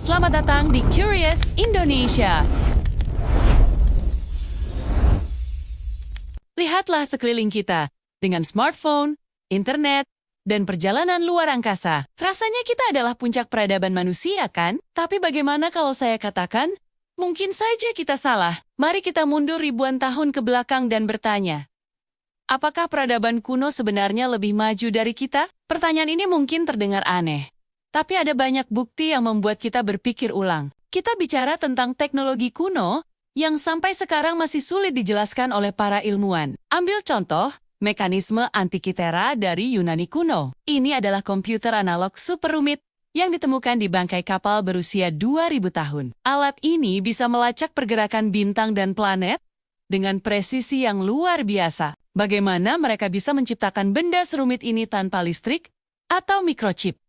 Selamat datang di Curious Indonesia. Lihatlah sekeliling kita dengan smartphone, internet, dan perjalanan luar angkasa. Rasanya kita adalah puncak peradaban manusia, kan? Tapi bagaimana kalau saya katakan, mungkin saja kita salah. Mari kita mundur ribuan tahun ke belakang dan bertanya, apakah peradaban kuno sebenarnya lebih maju dari kita? Pertanyaan ini mungkin terdengar aneh. Tapi ada banyak bukti yang membuat kita berpikir ulang. Kita bicara tentang teknologi kuno yang sampai sekarang masih sulit dijelaskan oleh para ilmuwan. Ambil contoh, mekanisme Antikythera dari Yunani kuno. Ini adalah komputer analog super rumit yang ditemukan di bangkai kapal berusia 2000 tahun. Alat ini bisa melacak pergerakan bintang dan planet dengan presisi yang luar biasa. Bagaimana mereka bisa menciptakan benda serumit ini tanpa listrik atau mikrochip?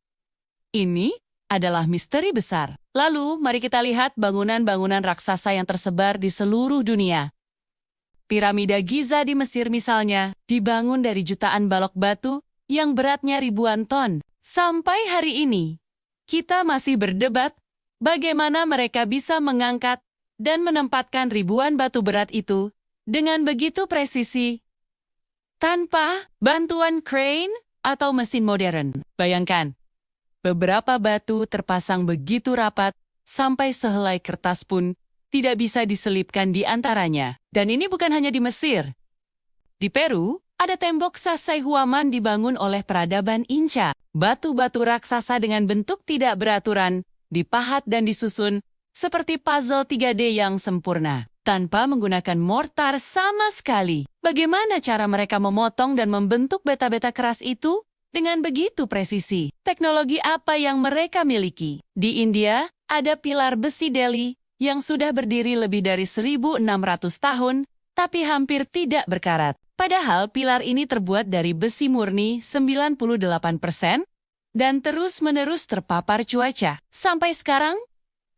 Ini adalah misteri besar. Lalu, mari kita lihat bangunan-bangunan raksasa yang tersebar di seluruh dunia. Piramida Giza di Mesir misalnya, dibangun dari jutaan balok batu yang beratnya ribuan ton. Sampai hari ini, kita masih berdebat bagaimana mereka bisa mengangkat dan menempatkan ribuan batu berat itu dengan begitu presisi, tanpa bantuan crane atau mesin modern. Bayangkan, beberapa batu terpasang begitu rapat, sampai sehelai kertas pun tidak bisa diselipkan di antaranya. Dan ini bukan hanya di Mesir. Di Peru, ada tembok Sacsayhuaman dibangun oleh peradaban Inca. Batu-batu raksasa dengan bentuk tidak beraturan, dipahat dan disusun seperti puzzle 3D yang sempurna, tanpa menggunakan mortar sama sekali. Bagaimana cara mereka memotong dan membentuk beta-beta keras itu? Dengan begitu presisi, teknologi apa yang mereka miliki? Di India, ada pilar besi Delhi yang sudah berdiri lebih dari 1600 tahun, tapi hampir tidak berkarat. Padahal pilar ini terbuat dari besi murni 98% dan terus-menerus terpapar cuaca. Sampai sekarang,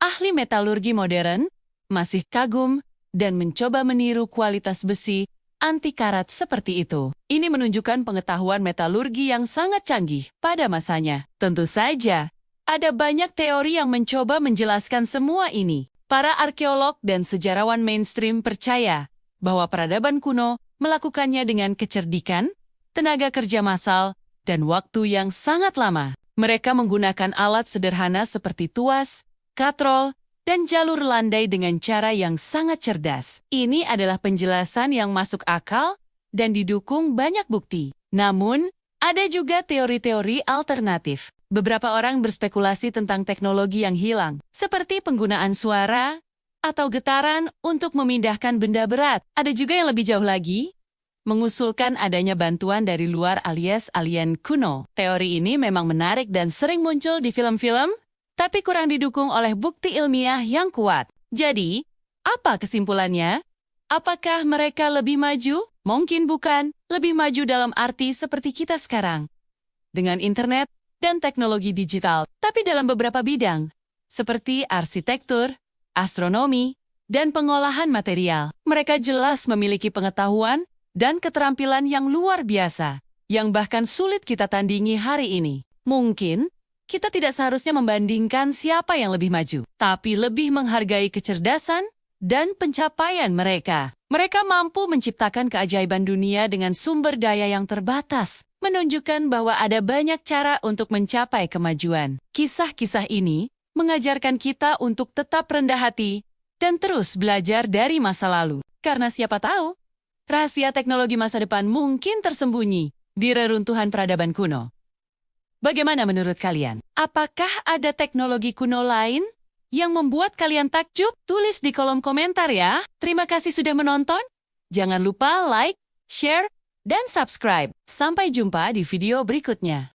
ahli metalurgi modern masih kagum dan mencoba meniru kualitas besi anti karat seperti itu. Ini menunjukkan pengetahuan metalurgi yang sangat canggih pada masanya. Tentu saja, ada banyak teori yang mencoba menjelaskan semua ini. Para arkeolog dan sejarawan mainstream percaya bahwa peradaban kuno melakukannya dengan kecerdikan, tenaga kerja massal, dan waktu yang sangat lama. Mereka menggunakan alat sederhana seperti tuas, katrol, dan jalur landai dengan cara yang sangat cerdas. Ini adalah penjelasan yang masuk akal dan didukung banyak bukti. Namun, ada juga teori-teori alternatif. Beberapa orang berspekulasi tentang teknologi yang hilang, seperti penggunaan suara atau getaran untuk memindahkan benda berat. Ada juga yang lebih jauh lagi, mengusulkan adanya bantuan dari luar alias alien kuno. Teori ini memang menarik dan sering muncul di film-film, tapi kurang didukung oleh bukti ilmiah yang kuat. Jadi, apa kesimpulannya? Apakah mereka lebih maju? Mungkin bukan, lebih maju dalam arti seperti kita sekarang. Dengan internet dan teknologi digital, tapi dalam beberapa bidang, seperti arsitektur, astronomi, dan pengolahan material. Mereka jelas memiliki pengetahuan dan keterampilan yang luar biasa, yang bahkan sulit kita tandingi hari ini. Mungkin, kita tidak seharusnya membandingkan siapa yang lebih maju, tapi lebih menghargai kecerdasan dan pencapaian mereka. Mereka mampu menciptakan keajaiban dunia dengan sumber daya yang terbatas, menunjukkan bahwa ada banyak cara untuk mencapai kemajuan. Kisah-kisah ini mengajarkan kita untuk tetap rendah hati dan terus belajar dari masa lalu. Karena siapa tahu, rahasia teknologi masa depan mungkin tersembunyi di reruntuhan peradaban kuno. Bagaimana menurut kalian? Apakah ada teknologi kuno lain yang membuat kalian takjub? Tulis di kolom komentar ya. Terima kasih sudah menonton. Jangan lupa like, share, dan subscribe. Sampai jumpa di video berikutnya.